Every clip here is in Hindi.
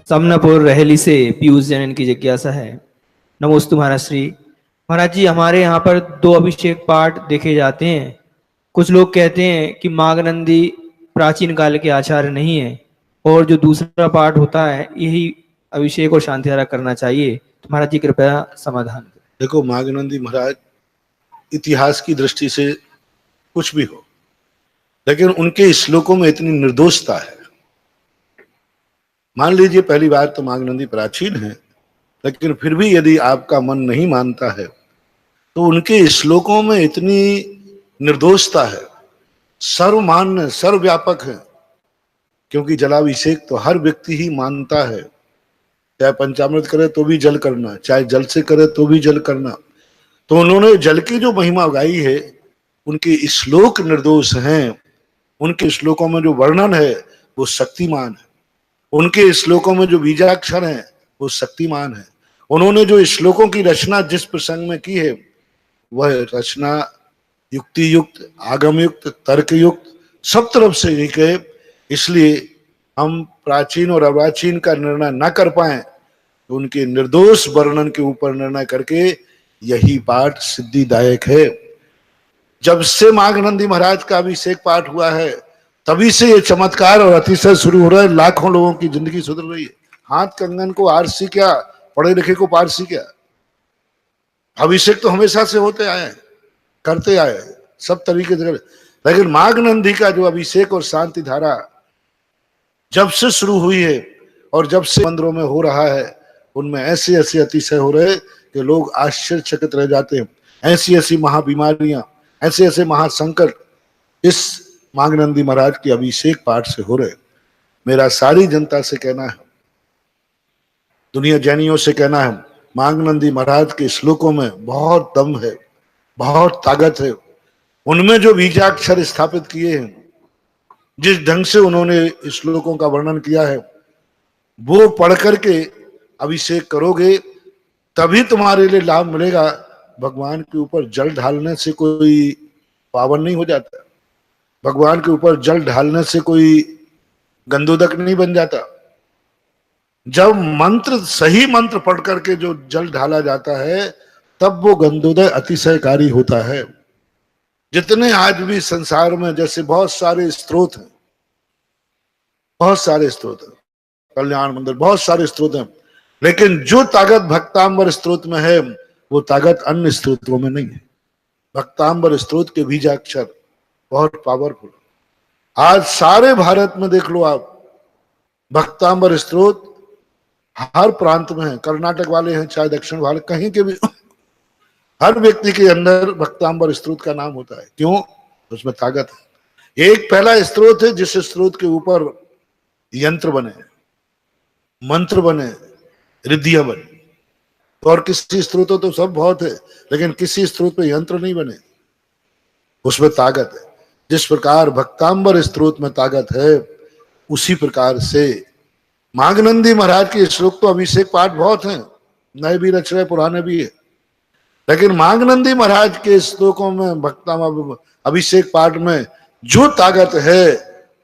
समनापुर रहेली से पीयूष जैन की जिज्ञासा है। नमोस्तु महाराज श्री। महाराज जी, हमारे यहाँ पर दो अभिषेक पाठ देखे जाते हैं। कुछ लोग कहते हैं कि मागनंदी प्राचीन काल के आचार्य नहीं है, और जो दूसरा पाठ होता है यही अभिषेक और शांति धारा करना चाहिए। तो महाराज जी कृपया समाधान करें। देखो, मागनंदी महाराज इतिहास की दृष्टि से कुछ भी हो, लेकिन उनके श्लोकों में इतनी निर्दोषता है। मान लीजिए पहली बात तो मागनंदी प्राचीन है, लेकिन फिर भी यदि आपका मन नहीं मानता है तो उनके श्लोकों में इतनी निर्दोषता है, सर्वमान्य सर्वव्यापक है। क्योंकि जलाभिषेक तो हर व्यक्ति ही मानता है, चाहे पंचामृत करे तो भी जल करना, चाहे जल से करे तो भी जल करना। तो उन्होंने जल की जो महिमा गाई है, उनके श्लोक निर्दोष हैं। उनके श्लोकों में जो वर्णन है वो शक्तिमान है, उनके श्लोकों में जो बीजाक्षर है वो शक्तिमान है। उन्होंने जो श्लोकों की रचना जिस प्रसंग में की है, वह रचना युक्ति युक्त, आगम युक्त, तर्क युक्त, सब तरफ से एक है। इसलिए हम प्राचीन और अर्वाचीन का निर्णय न कर पाए तो उनके निर्दोष वर्णन के ऊपर निर्णय करके यही पाठ सिद्धिदायक है। जब से माघनंदी महाराज का अभिषेक पाठ हुआ है, तभी से ये चमत्कार और अतिशय शुरू हो रहा है। लाखों लोगों की जिंदगी सुधर रही है। हाथ कंगन को आरसी क्या, पढ़े लिखे को पारसी क्या। अभिषेक तो हमेशा से होते आए हैं, करते आए हैं, सब तरीके से। लेकिन माघनंदी का जो अभिषेक और शांति धारा जब से शुरू हुई है और जब से मंदिरों में हो रहा है, उनमें ऐसे ऐसे अतिशय हो रहे कि लोग आश्चर्यचकित रह जाते हैं। ऐसी ऐसी महाबीमारियां, ऐसे ऐसे महासंकट इस माघनंदी महाराज के अभिषेक पाठ से हो रहे। मेरा सारी जनता से कहना है, दुनिया जैनियों से कहना है, माघनंदी महाराज के श्लोकों में बहुत दम है, बहुत ताकत है। उनमें जो बीजाक्षर स्थापित किए हैं, जिस ढंग से उन्होंने श्लोकों का वर्णन किया है, वो पढ़ करके अभिषेक करोगे तभी तुम्हारे लिए लाभ मिलेगा। भगवान के ऊपर जल ढालने से कोई पावन नहीं हो जाता, भगवान के ऊपर जल ढालने से कोई गंधोदक नहीं बन जाता। जब मंत्र, सही मंत्र पढ़ करके जो जल ढाला जाता है, तब वो गंधोदय अतिशयकारी होता है। जितने आज भी संसार में जैसे बहुत सारे स्त्रोत हैं, बहुत सारे स्त्रोत हैं, कल्याण मंदिर, बहुत सारे स्त्रोत हैं, लेकिन जो ताकत भक्तांबर स्त्रोत में है वो ताकत अन्य स्त्रोतों में नहीं है। भक्तांबर स्त्रोत के बीजाक्षर बहुत पावरफुल। आज सारे भारत में देख लो आप, भक्तांबर स्त्रोत हर प्रांत में है। कर्नाटक वाले हैं चाहे दक्षिण भारत, कहीं के भी हर व्यक्ति के अंदर भक्तांबर स्त्रोत का नाम होता है। क्यों? उसमें ताकत है। एक पहला स्त्रोत है जिस स्त्रोत के ऊपर यंत्र बने, मंत्र बने, रिद्धियां बने। और किसी स्त्रोत तो सब बहुत है, लेकिन किसी स्त्रोत पे यंत्र नहीं बने, उसमें ताकत है। जिस प्रकार भक्तांबर स्त्रोत में ताकत है, उसी प्रकार से माघनंदी महाराज के श्लोक तो अभिषेक पाठ बहुत हैं, नए भी रच रहे, पुराने भी है, लेकिन माघनंदी महाराज के श्लोकों में, भक्तांबर अभिषेक पाठ में जो ताकत है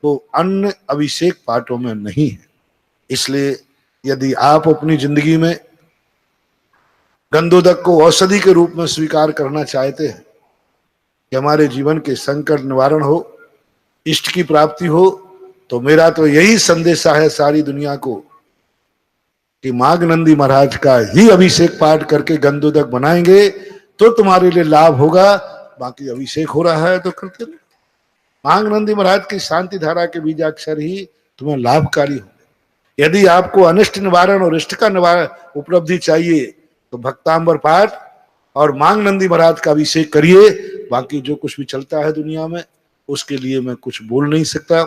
वो अन्य अभिषेक पाठों में नहीं है। इसलिए यदि आप अपनी जिंदगी में गंधोदक को औषधि के रूप में स्वीकार करना चाहते हैं कि हमारे जीवन के संकट निवारण हो, इष्ट की प्राप्ति हो, तो मेरा तो यही संदेशा है सारी दुनिया को कि माघनंदी महाराज का ही अभिषेक पाठ करके गंधोदक बनाएंगे तो तुम्हारे लिए लाभ होगा। बाकी अभिषेक हो रहा है तो करते रहो। माघनंदी महाराज की शांति धारा के बीजाक्षर ही तुम्हें लाभकारी हो। यदि आपको अनिष्ट निवारण और इष्ट का निवारण उपलब्धि चाहिए तो भक्तांबर पाठ और माघनंदी महाराज का अभिषेक करिए। बाकी जो कुछ भी चलता है दुनिया में, उसके लिए मैं कुछ बोल नहीं सकता।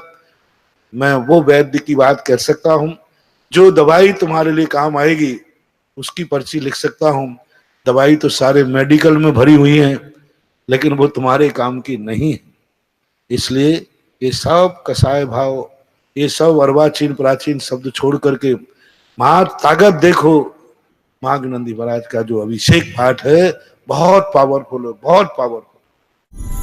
मैं वो वैद्य की बात कर सकता हूं, जो दवाई तुम्हारे लिए काम आएगी उसकी पर्ची लिख सकता हूं। दवाई तो सारे मेडिकल में भरी हुई है, लेकिन वो तुम्हारे काम की नहीं है। इसलिए ये सब कसाय भाव, ये सब अर्वाचीन प्राचीन शब्द छोड़ करके महा ताकत देखो। माघनंदी महाराज का जो अभिषेक पाठ है बहुत पावरफुल है, बहुत पावरफुल।